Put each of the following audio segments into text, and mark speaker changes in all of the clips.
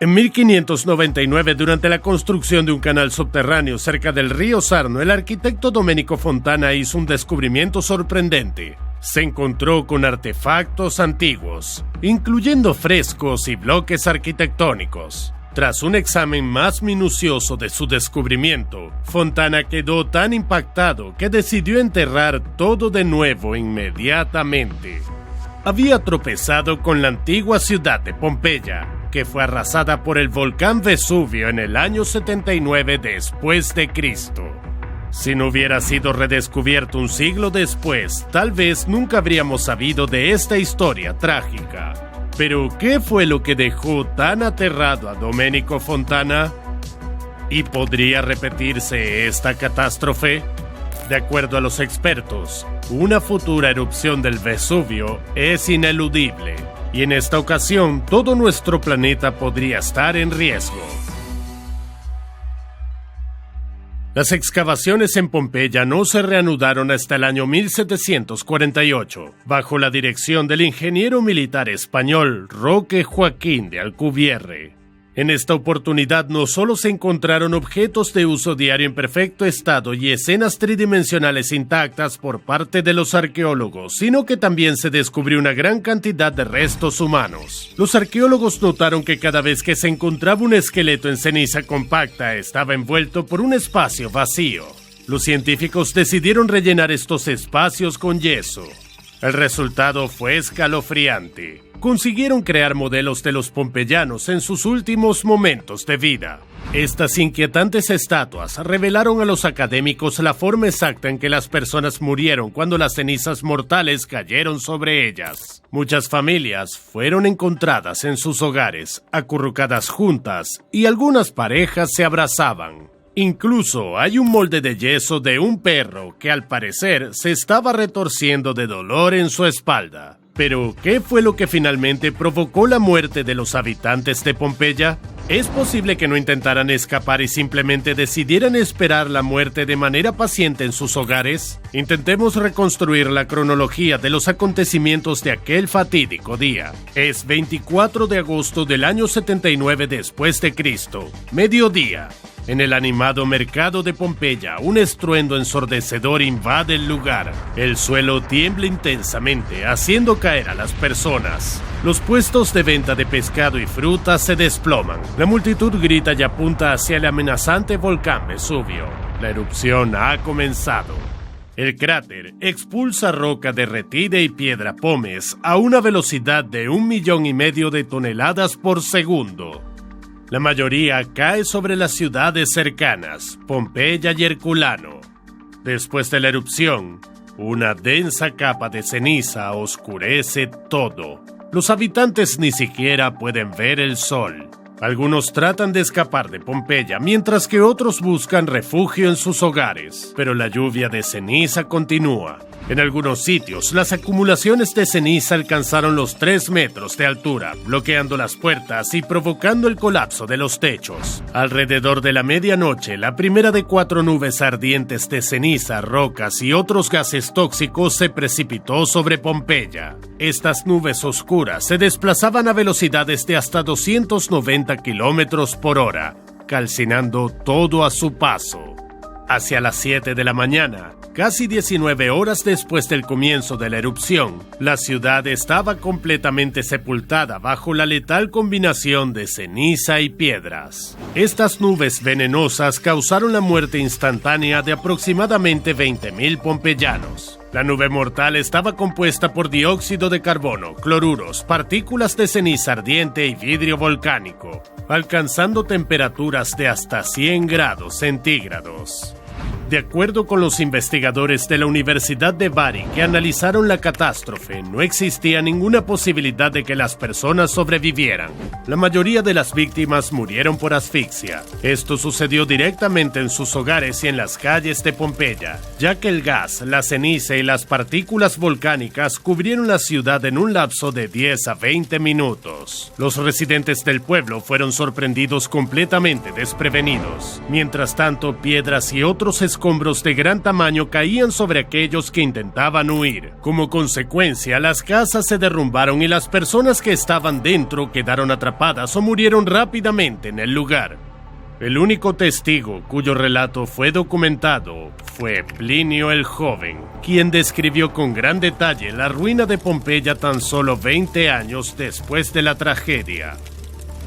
Speaker 1: En 1599, durante la construcción de un canal subterráneo cerca del río Sarno, el arquitecto Domenico Fontana hizo un descubrimiento sorprendente. Se encontró con artefactos antiguos, incluyendo frescos y bloques arquitectónicos. Tras un examen más minucioso de su descubrimiento, Fontana quedó tan impactado que decidió enterrar todo de nuevo inmediatamente. Había tropezado con la antigua ciudad de Pompeya, que fue arrasada por el volcán Vesubio en el año 79 después de Cristo. Si no hubiera sido redescubierto un siglo después, tal vez nunca habríamos sabido de esta historia trágica. Pero, ¿qué fue lo que dejó tan aterrado a Domenico Fontana? ¿Y podría repetirse esta catástrofe? De acuerdo a los expertos, una futura erupción del Vesubio es ineludible, y en esta ocasión todo nuestro planeta podría estar en riesgo. Las excavaciones en Pompeya no se reanudaron hasta el año 1748, bajo la dirección del ingeniero militar español Roque Joaquín de Alcubierre. En esta oportunidad no solo se encontraron objetos de uso diario en perfecto estado y escenas tridimensionales intactas por parte de los arqueólogos, sino que también se descubrió una gran cantidad de restos humanos. Los arqueólogos notaron que cada vez que se encontraba un esqueleto en ceniza compacta, estaba envuelto por un espacio vacío. Los científicos decidieron rellenar estos espacios con yeso. El resultado fue escalofriante. Consiguieron crear modelos de los pompeyanos en sus últimos momentos de vida. Estas inquietantes estatuas revelaron a los académicos la forma exacta en que las personas murieron cuando las cenizas mortales cayeron sobre ellas. Muchas familias fueron encontradas en sus hogares, acurrucadas juntas, y algunas parejas se abrazaban. Incluso hay un molde de yeso de un perro que al parecer se estaba retorciendo de dolor en su espalda. Pero, ¿qué fue lo que finalmente provocó la muerte de los habitantes de Pompeya? ¿Es posible que no intentaran escapar y simplemente decidieran esperar la muerte de manera paciente en sus hogares? Intentemos reconstruir la cronología de los acontecimientos de aquel fatídico día. Es 24 de agosto del año 79 después de Cristo, mediodía. En el animado mercado de Pompeya, un estruendo ensordecedor invade el lugar. El suelo tiembla intensamente, haciendo caer a las personas. Los puestos de venta de pescado y frutas se desploman. La multitud grita y apunta hacia el amenazante volcán Vesubio. La erupción ha comenzado. El cráter expulsa roca derretida y piedra pómez a una velocidad de 1,5 millones de toneladas por segundo. La mayoría cae sobre las ciudades cercanas, Pompeya y Herculano. Después de la erupción, una densa capa de ceniza oscurece todo. Los habitantes ni siquiera pueden ver el sol. Algunos tratan de escapar de Pompeya, mientras que otros buscan refugio en sus hogares. Pero la lluvia de ceniza continúa. En algunos sitios, las acumulaciones de ceniza alcanzaron los 3 metros de altura, bloqueando las puertas y provocando el colapso de los techos. Alrededor de la medianoche, la primera de 4 nubes ardientes de ceniza, rocas y otros gases tóxicos se precipitó sobre Pompeya. Estas nubes oscuras se desplazaban a velocidades de hasta 290 kilómetros por hora, calcinando todo a su paso. Hacia las 7 de la mañana, casi 19 horas después del comienzo de la erupción, la ciudad estaba completamente sepultada bajo la letal combinación de ceniza y piedras. Estas nubes venenosas causaron la muerte instantánea de aproximadamente 20,000 pompeyanos. La nube mortal estaba compuesta por dióxido de carbono, cloruros, partículas de ceniza ardiente y vidrio volcánico, alcanzando temperaturas de hasta 100 grados centígrados. De acuerdo con los investigadores de la Universidad de Bari que analizaron la catástrofe, no existía ninguna posibilidad de que las personas sobrevivieran. La mayoría de las víctimas murieron por asfixia. Esto sucedió directamente en sus hogares y en las calles de Pompeya, ya que el gas, la ceniza y las partículas volcánicas cubrieron la ciudad en un lapso de 10 a 20 minutos. Los residentes del pueblo fueron sorprendidos completamente desprevenidos. Mientras tanto, piedras y otros escombros escombros de gran tamaño caían sobre aquellos que intentaban huir. Como consecuencia, las casas se derrumbaron y las personas que estaban dentro quedaron atrapadas o murieron rápidamente en el lugar. El único testigo cuyo relato fue documentado fue Plinio el Joven, quien describió con gran detalle la ruina de Pompeya tan solo 20 años después de la tragedia.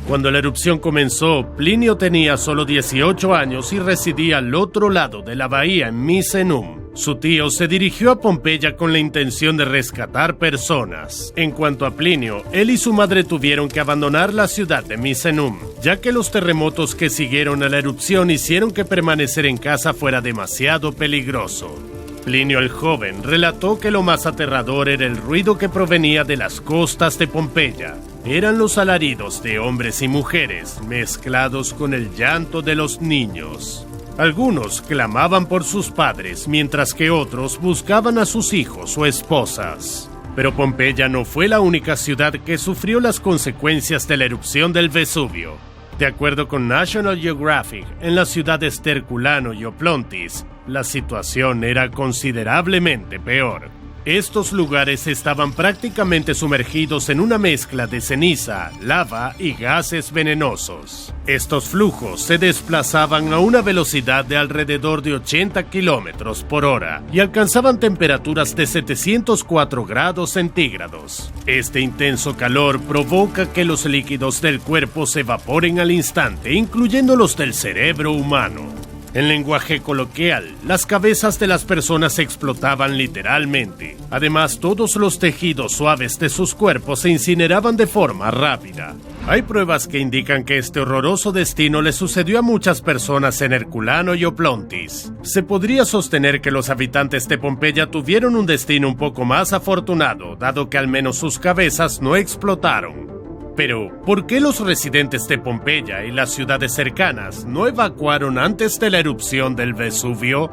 Speaker 1: Cuando la erupción comenzó, Plinio tenía solo 18 años y residía al otro lado de la bahía en Misenum. Su tío se dirigió a Pompeya con la intención de rescatar personas. En cuanto a Plinio, él y su madre tuvieron que abandonar la ciudad de Misenum, ya que los terremotos que siguieron a la erupción hicieron que permanecer en casa fuera demasiado peligroso. Plinio el Joven relató que lo más aterrador era el ruido que provenía de las costas de Pompeya. Eran los alaridos de hombres y mujeres, mezclados con el llanto de los niños. Algunos clamaban por sus padres, mientras que otros buscaban a sus hijos o esposas. Pero Pompeya no fue la única ciudad que sufrió las consecuencias de la erupción del Vesubio. De acuerdo con National Geographic, en las ciudades de Herculano y Oplontis, la situación era considerablemente peor. Estos lugares estaban prácticamente sumergidos en una mezcla de ceniza, lava y gases venenosos. Estos flujos se desplazaban a una velocidad de alrededor de 80 kilómetros por hora y alcanzaban temperaturas de 704 grados centígrados. Este intenso calor provoca que los líquidos del cuerpo se evaporen al instante, incluyendo los del cerebro humano. En lenguaje coloquial, las cabezas de las personas explotaban literalmente. Además, todos los tejidos suaves de sus cuerpos se incineraban de forma rápida. Hay pruebas que indican que este horroroso destino le sucedió a muchas personas en Herculano y Oplontis. Se podría sostener que los habitantes de Pompeya tuvieron un destino un poco más afortunado, dado que al menos sus cabezas no explotaron. Pero, ¿por qué los residentes de Pompeya y las ciudades cercanas no evacuaron antes de la erupción del Vesubio?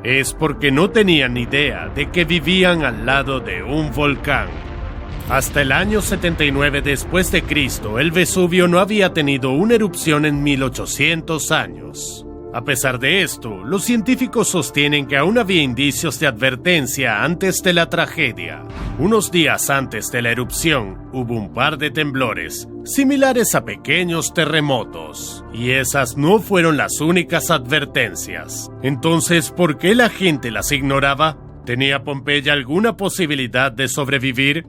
Speaker 1: Es porque no tenían idea de que vivían al lado de un volcán. Hasta el año 79 después de Cristo, el Vesubio no había tenido una erupción en 1800 años. A pesar de esto, los científicos sostienen que aún había indicios de advertencia antes de la tragedia. Unos días antes de la erupción, hubo un par de temblores, similares a pequeños terremotos. Y esas no fueron las únicas advertencias. Entonces, ¿por qué la gente las ignoraba? ¿Tenía Pompeya alguna posibilidad de sobrevivir?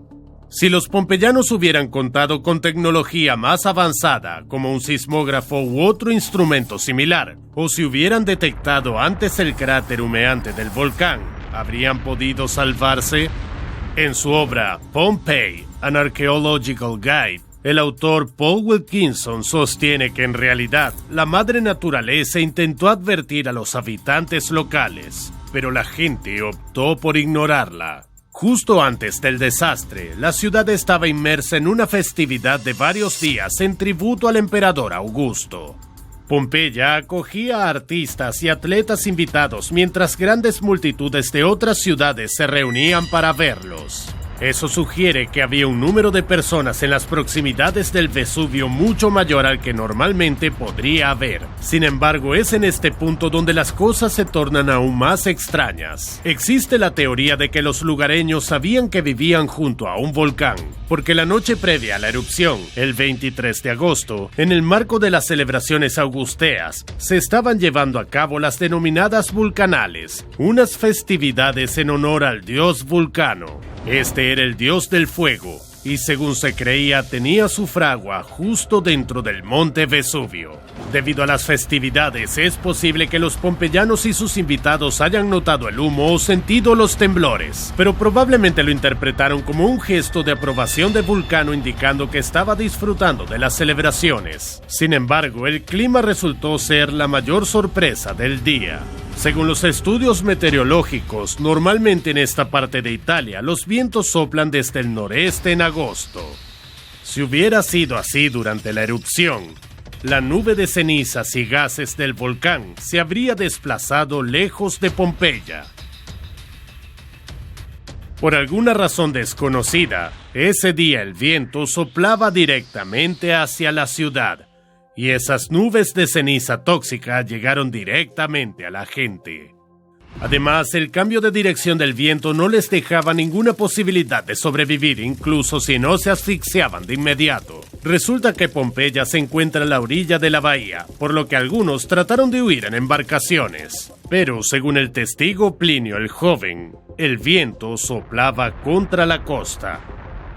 Speaker 1: Si los pompeyanos hubieran contado con tecnología más avanzada, como un sismógrafo u otro instrumento similar, o si hubieran detectado antes el cráter humeante del volcán, ¿habrían podido salvarse? En su obra Pompeii, An Archaeological Guide, el autor Paul Wilkinson sostiene que en realidad la madre naturaleza intentó advertir a los habitantes locales, pero la gente optó por ignorarla. Justo antes del desastre, la ciudad estaba inmersa en una festividad de varios días en tributo al emperador Augusto. Pompeya acogía a artistas y atletas invitados mientras grandes multitudes de otras ciudades se reunían para verlos. Eso sugiere que había un número de personas en las proximidades del Vesubio mucho mayor al que normalmente podría haber. Sin embargo, es en este punto donde las cosas se tornan aún más extrañas. Existe la teoría de que los lugareños sabían que vivían junto a un volcán, porque la noche previa a la erupción, el 23 de agosto, en el marco de las celebraciones augusteas, se estaban llevando a cabo las denominadas vulcanales, unas festividades en honor al dios Vulcano. Este era el dios del fuego, y según se creía tenía su fragua justo dentro del monte Vesubio. Debido a las festividades, es posible que los pompeyanos y sus invitados hayan notado el humo o sentido los temblores, pero probablemente lo interpretaron como un gesto de aprobación de Vulcano indicando que estaba disfrutando de las celebraciones. Sin embargo, el clima resultó ser la mayor sorpresa del día. Según los estudios meteorológicos, normalmente en esta parte de Italia los vientos soplan desde el noreste en agosto. Si hubiera sido así durante la erupción, la nube de cenizas y gases del volcán se habría desplazado lejos de Pompeya. Por alguna razón desconocida, ese día el viento soplaba directamente hacia la ciudad, y esas nubes de ceniza tóxica llegaron directamente a la gente. Además, el cambio de dirección del viento no les dejaba ninguna posibilidad de sobrevivir, incluso si no se asfixiaban de inmediato. Resulta que Pompeya se encuentra a la orilla de la bahía, por lo que algunos trataron de huir en embarcaciones. Pero, según el testigo Plinio el Joven, el viento soplaba contra la costa.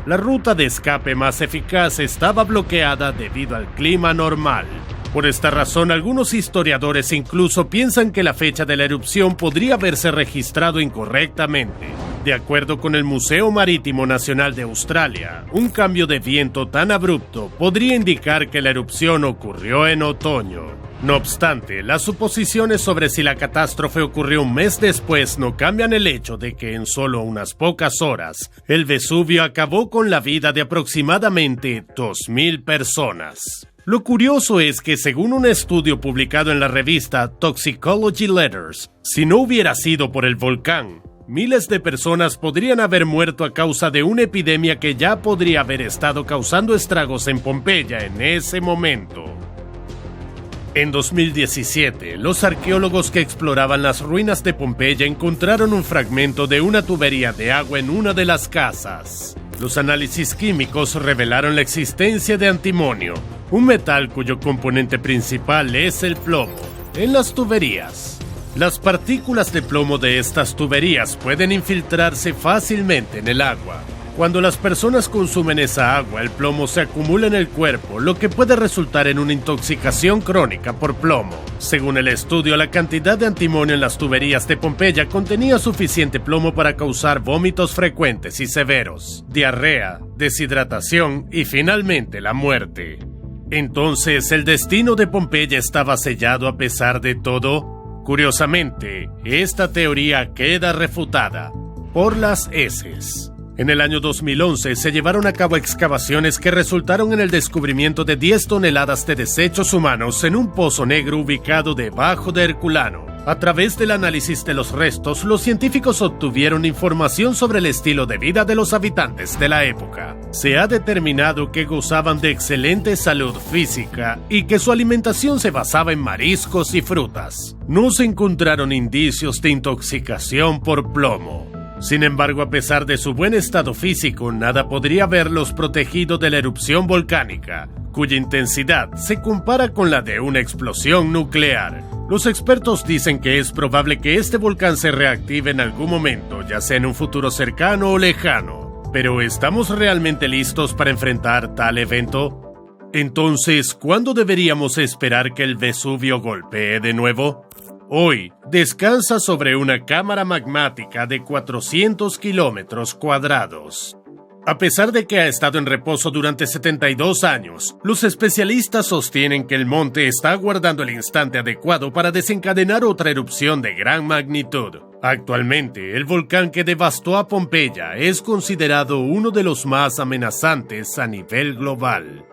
Speaker 1: La ruta de escape más eficaz estaba bloqueada debido al clima normal. Por esta razón, algunos historiadores incluso piensan que la fecha de la erupción podría haberse registrado incorrectamente. De acuerdo con el Museo Marítimo Nacional de Australia, un cambio de viento tan abrupto podría indicar que la erupción ocurrió en otoño. No obstante, las suposiciones sobre si la catástrofe ocurrió un mes después no cambian el hecho de que en solo unas pocas horas, el Vesubio acabó con la vida de aproximadamente 2.000 personas. Lo curioso es que, según un estudio publicado en la revista Toxicology Letters, si no hubiera sido por el volcán, miles de personas podrían haber muerto a causa de una epidemia que ya podría haber estado causando estragos en Pompeya en ese momento. En 2017, los arqueólogos que exploraban las ruinas de Pompeya encontraron un fragmento de una tubería de agua en una de las casas. Los análisis químicos revelaron la existencia de antimonio, un metal cuyo componente principal es el plomo, en las tuberías. Las partículas de plomo de estas tuberías pueden infiltrarse fácilmente en el agua. Cuando las personas consumen esa agua, el plomo se acumula en el cuerpo, lo que puede resultar en una intoxicación crónica por plomo. Según el estudio, la cantidad de antimonio en las tuberías de Pompeya contenía suficiente plomo para causar vómitos frecuentes y severos, diarrea, deshidratación y finalmente la muerte. Entonces, ¿el destino de Pompeya estaba sellado a pesar de todo? Curiosamente, esta teoría queda refutada por las heces. En el año 2011 se llevaron a cabo excavaciones que resultaron en el descubrimiento de 10 toneladas de desechos humanos en un pozo negro ubicado debajo de Herculano. A través del análisis de los restos, los científicos obtuvieron información sobre el estilo de vida de los habitantes de la época. Se ha determinado que gozaban de excelente salud física y que su alimentación se basaba en mariscos y frutas. No se encontraron indicios de intoxicación por plomo. Sin embargo, a pesar de su buen estado físico, nada podría haberlos protegido de la erupción volcánica, cuya intensidad se compara con la de una explosión nuclear. Los expertos dicen que es probable que este volcán se reactive en algún momento, ya sea en un futuro cercano o lejano. ¿Pero estamos realmente listos para enfrentar tal evento? Entonces, ¿cuándo deberíamos esperar que el Vesubio golpee de nuevo? Hoy, descansa sobre una cámara magmática de 400 kilómetros cuadrados. A pesar de que ha estado en reposo durante 72 años, los especialistas sostienen que el monte está aguardando el instante adecuado para desencadenar otra erupción de gran magnitud. Actualmente, el volcán que devastó a Pompeya es considerado uno de los más amenazantes a nivel global.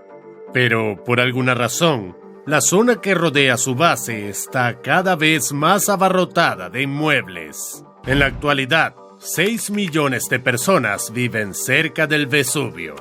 Speaker 1: Pero, por alguna razón, la zona que rodea su base está cada vez más abarrotada de inmuebles. En la actualidad, 6 millones de personas viven cerca del Vesubio.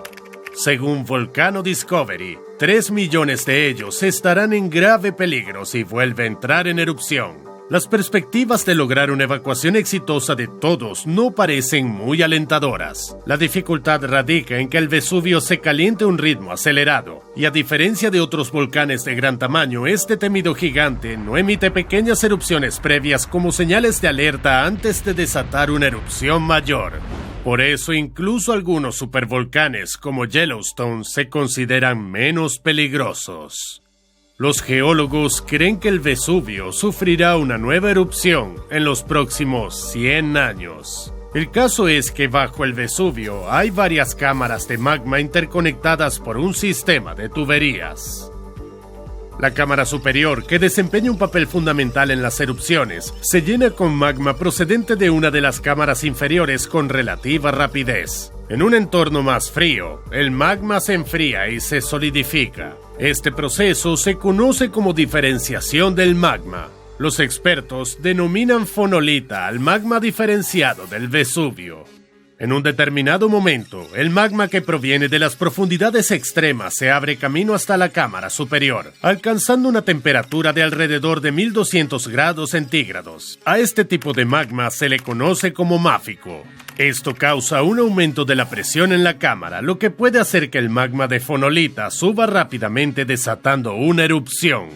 Speaker 1: Según Volcano Discovery, 3 millones de ellos estarán en grave peligro si vuelve a entrar en erupción. Las perspectivas de lograr una evacuación exitosa de todos no parecen muy alentadoras. La dificultad radica en que el Vesubio se caliente a un ritmo acelerado, y a diferencia de otros volcanes de gran tamaño, este temido gigante no emite pequeñas erupciones previas como señales de alerta antes de desatar una erupción mayor. Por eso, incluso algunos supervolcanes como Yellowstone se consideran menos peligrosos. Los geólogos creen que el Vesubio sufrirá una nueva erupción en los próximos 100 años. El caso es que bajo el Vesubio hay varias cámaras de magma interconectadas por un sistema de tuberías. La cámara superior, que desempeña un papel fundamental en las erupciones, se llena con magma procedente de una de las cámaras inferiores con relativa rapidez. En un entorno más frío, el magma se enfría y se solidifica. Este proceso se conoce como diferenciación del magma. Los expertos denominan fonolita al magma diferenciado del Vesubio. En un determinado momento, el magma que proviene de las profundidades extremas se abre camino hasta la cámara superior, alcanzando una temperatura de alrededor de 1200 grados centígrados. A este tipo de magma se le conoce como máfico. Esto causa un aumento de la presión en la cámara, lo que puede hacer que el magma de fonolita suba rápidamente, desatando una erupción.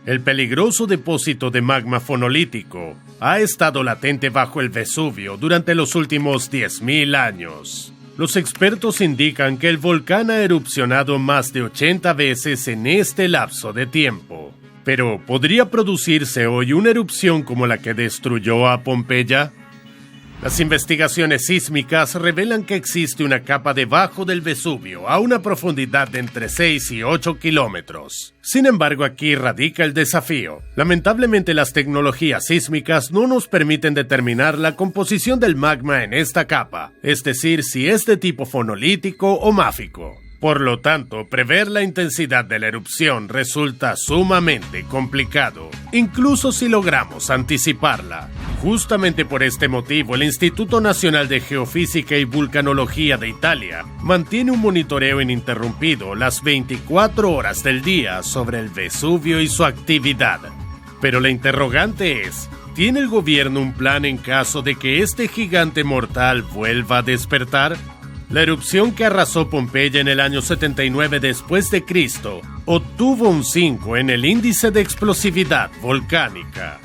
Speaker 1: El peligroso depósito de magma fonolítico ha estado latente bajo el Vesubio durante los últimos 10.000 años. Los expertos indican que el volcán ha erupcionado más de 80 veces en este lapso de tiempo. Pero, ¿podría producirse hoy una erupción como la que destruyó a Pompeya? Las investigaciones sísmicas revelan que existe una capa debajo del Vesubio a una profundidad de entre 6 y 8 kilómetros. Sin embargo, aquí radica el desafío. Lamentablemente, las tecnologías sísmicas no nos permiten determinar la composición del magma en esta capa, es decir, si es de tipo fonolítico o máfico. Por lo tanto, prever la intensidad de la erupción resulta sumamente complicado, incluso si logramos anticiparla. Justamente por este motivo, el Instituto Nacional de Geofísica y Vulcanología de Italia mantiene un monitoreo ininterrumpido las 24 horas del día sobre el Vesubio y su actividad. Pero la interrogante es, ¿tiene el gobierno un plan en caso de que este gigante mortal vuelva a despertar? La erupción que arrasó Pompeya en el año 79 después de Cristo obtuvo un 5 en el índice de explosividad volcánica.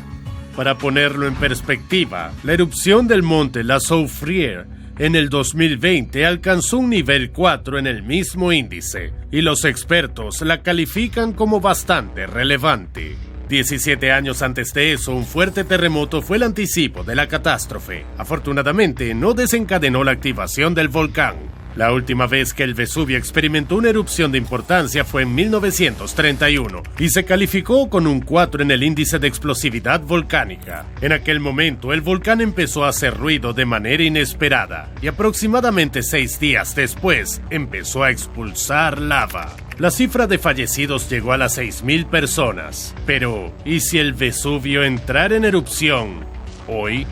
Speaker 1: Para ponerlo en perspectiva, la erupción del monte La Soufrière en el 2020 alcanzó un nivel 4 en el mismo índice, y los expertos la califican como bastante relevante. 17 años antes de eso, un fuerte terremoto fue el anticipo de la catástrofe. Afortunadamente, no desencadenó la activación del volcán. La última vez que el Vesubio experimentó una erupción de importancia fue en 1931 y se calificó con un 4 en el índice de explosividad volcánica. En aquel momento, el volcán empezó a hacer ruido de manera inesperada y aproximadamente 6 días después empezó a expulsar lava. La cifra de fallecidos llegó a las 6.000 personas. Pero, ¿y si el Vesubio entrara en erupción hoy?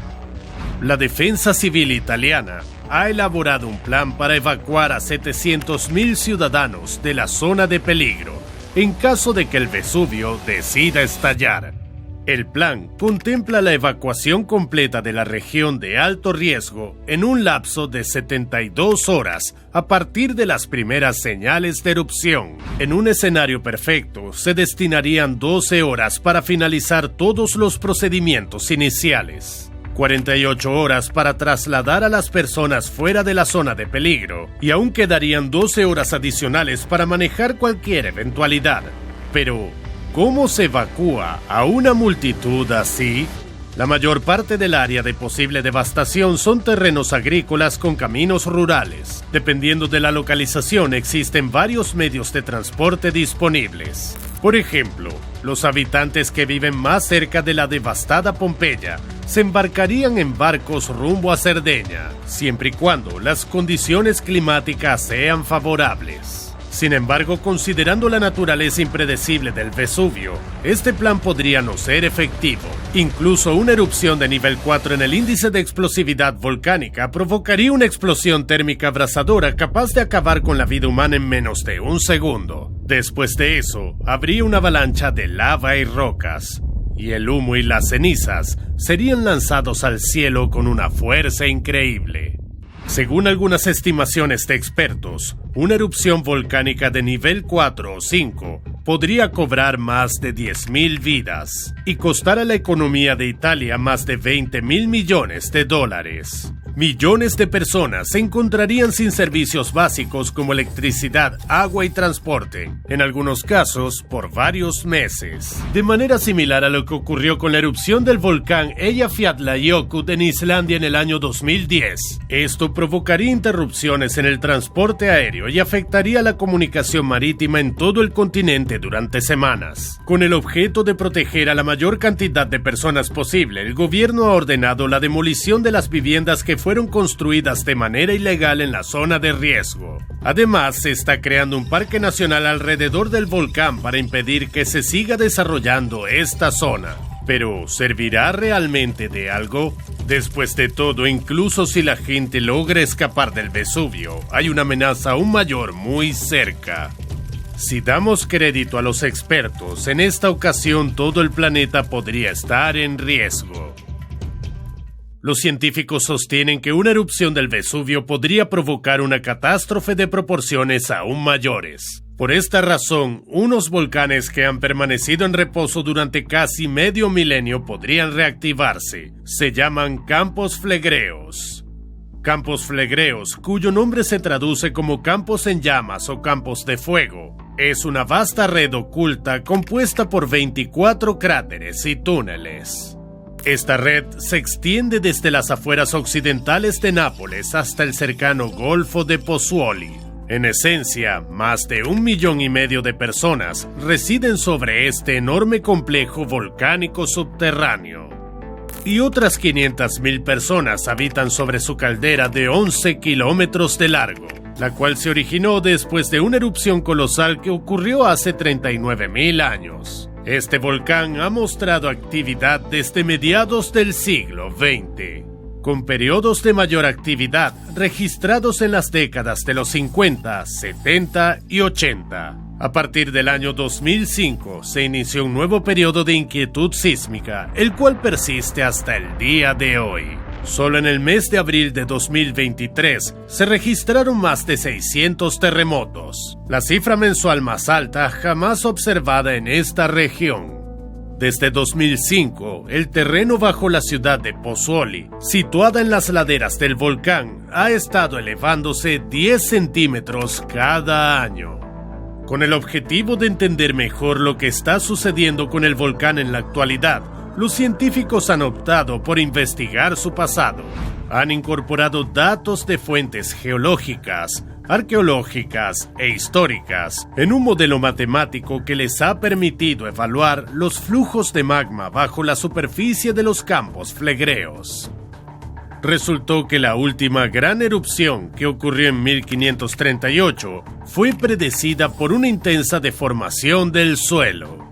Speaker 1: La Defensa Civil italiana ha elaborado un plan para evacuar a 700.000 ciudadanos de la zona de peligro en caso de que el Vesubio decida estallar. El plan contempla la evacuación completa de la región de alto riesgo en un lapso de 72 horas a partir de las primeras señales de erupción. En un escenario perfecto, se destinarían 12 horas para finalizar todos los procedimientos iniciales, 48 horas para trasladar a las personas fuera de la zona de peligro, y aún quedarían 12 horas adicionales para manejar cualquier eventualidad. Pero, ¿cómo se evacúa a una multitud así? La mayor parte del área de posible devastación son terrenos agrícolas con caminos rurales. Dependiendo de la localización, existen varios medios de transporte disponibles. Por ejemplo, los habitantes que viven más cerca de la devastada Pompeya se embarcarían en barcos rumbo a Cerdeña, siempre y cuando las condiciones climáticas sean favorables. Sin embargo, considerando la naturaleza impredecible del Vesubio, este plan podría no ser efectivo. Incluso una erupción de nivel 4 en el índice de explosividad volcánica provocaría una explosión térmica abrasadora capaz de acabar con la vida humana en menos de un segundo. Después de eso, habría una avalancha de lava y rocas, y el humo y las cenizas serían lanzados al cielo con una fuerza increíble. Según algunas estimaciones de expertos, una erupción volcánica de nivel 4 o 5 podría cobrar más de 10.000 vidas y costar a la economía de Italia más de 20.000 millones de dólares. Millones de personas se encontrarían sin servicios básicos como electricidad, agua y transporte, en algunos casos por varios meses. De manera similar a lo que ocurrió con la erupción del volcán Eyjafjallajökull en Islandia en el año 2010. Esto provocaría interrupciones en el transporte aéreo y afectaría la comunicación marítima en todo el continente durante semanas. Con el objeto de proteger a la mayor cantidad de personas posible, el gobierno ha ordenado la demolición de las viviendas que fueron construidas de manera ilegal en la zona de riesgo. Además, se está creando un parque nacional alrededor del volcán para impedir que se siga desarrollando esta zona. Pero, ¿servirá realmente de algo? Después de todo, incluso si la gente logra escapar del Vesubio, hay una amenaza aún mayor muy cerca. Si damos crédito a los expertos, en esta ocasión todo el planeta podría estar en riesgo. Los científicos sostienen que una erupción del Vesubio podría provocar una catástrofe de proporciones aún mayores. Por esta razón, unos volcanes que han permanecido en reposo durante casi medio milenio podrían reactivarse. Se llaman campos flegreos. Campos flegreos, cuyo nombre se traduce como campos en llamas o campos de fuego, es una vasta red oculta compuesta por 24 cráteres y túneles. Esta red se extiende desde las afueras occidentales de Nápoles hasta el cercano Golfo de Pozzuoli. En esencia, más de 1,5 millones de personas residen sobre este enorme complejo volcánico subterráneo. Y otras 500,000 personas habitan sobre su caldera de 11 kilómetros de largo, la cual se originó después de una erupción colosal que ocurrió hace 39,000 años. Este volcán ha mostrado actividad desde mediados del siglo XX, con periodos de mayor actividad registrados en las décadas de los 50, 70 y 80. A partir del año 2005 se inició un nuevo periodo de inquietud sísmica, el cual persiste hasta el día de hoy. Solo en el mes de abril de 2023 se registraron más de 600 terremotos, la cifra mensual más alta jamás observada en esta región. Desde 2005, el terreno bajo la ciudad de Pozzuoli, situada en las laderas del volcán, ha estado elevándose 10 centímetros cada año. Con el objetivo de entender mejor lo que está sucediendo con el volcán en la actualidad, los científicos han optado por investigar su pasado. Han incorporado datos de fuentes geológicas, arqueológicas e históricas en un modelo matemático que les ha permitido evaluar los flujos de magma bajo la superficie de los campos flegreos. Resultó que la última gran erupción, que ocurrió en 1538, fue predecida por una intensa deformación del suelo.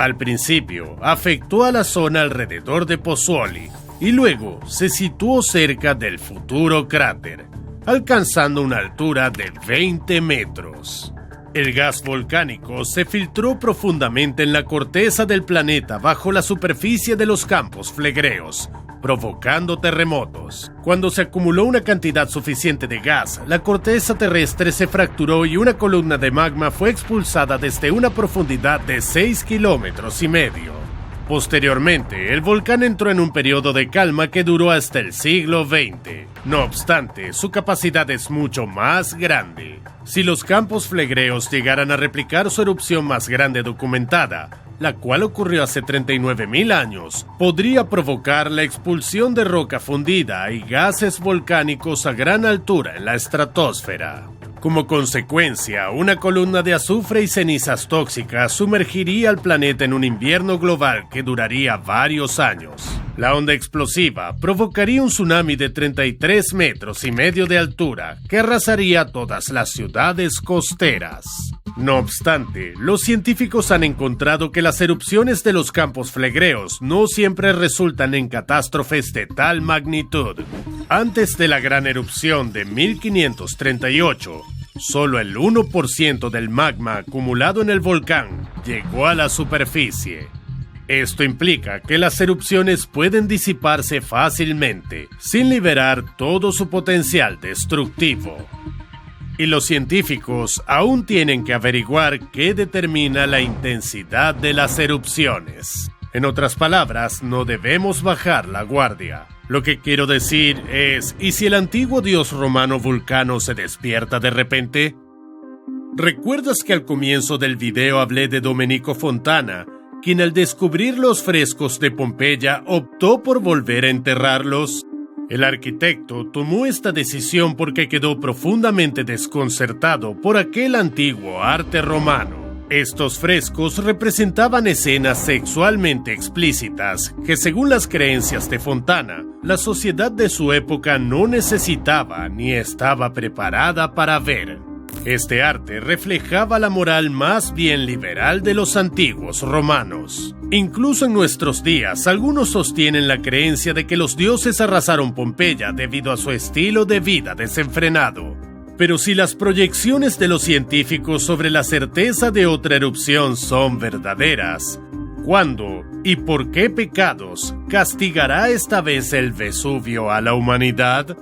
Speaker 1: Al principio, afectó a la zona alrededor de Pozzuoli y luego se situó cerca del futuro cráter, alcanzando una altura de 20 metros. El gas volcánico se filtró profundamente en la corteza del planeta bajo la superficie de los campos flegreos, provocando terremotos. Cuando se acumuló una cantidad suficiente de gas, la corteza terrestre se fracturó y una columna de magma fue expulsada desde una profundidad de 6,5 kilómetros. Posteriormente, el volcán entró en un periodo de calma que duró hasta el siglo XX. No obstante, su capacidad es mucho más grande. Si los campos flegreos llegaran a replicar su erupción más grande documentada, la cual ocurrió hace 39,000 años, podría provocar la expulsión de roca fundida y gases volcánicos a gran altura en la estratosfera. Como consecuencia, una columna de azufre y cenizas tóxicas sumergiría al planeta en un invierno global que duraría varios años. La onda explosiva provocaría un tsunami de 33,5 metros de altura que arrasaría todas las ciudades costeras. No obstante, los científicos han encontrado que las erupciones de los campos flegreos no siempre resultan en catástrofes de tal magnitud. Antes de la gran erupción de 1538, solo el 1% del magma acumulado en el volcán llegó a la superficie. Esto implica que las erupciones pueden disiparse fácilmente, sin liberar todo su potencial destructivo. Y los científicos aún tienen que averiguar qué determina la intensidad de las erupciones. En otras palabras, no debemos bajar la guardia. Lo que quiero decir es, ¿y si el antiguo dios romano Vulcano se despierta de repente? ¿Recuerdas que al comienzo del video hablé de Domenico Fontana, quien al descubrir los frescos de Pompeya optó por volver a enterrarlos? El arquitecto tomó esta decisión porque quedó profundamente desconcertado por aquel antiguo arte romano. Estos frescos representaban escenas sexualmente explícitas que, según las creencias de Fontana, la sociedad de su época no necesitaba ni estaba preparada para ver. Este arte reflejaba la moral más bien liberal de los antiguos romanos. Incluso en nuestros días, algunos sostienen la creencia de que los dioses arrasaron Pompeya debido a su estilo de vida desenfrenado. Pero si las proyecciones de los científicos sobre la certeza de otra erupción son verdaderas, ¿cuándo y por qué pecados castigará esta vez el Vesubio a la humanidad?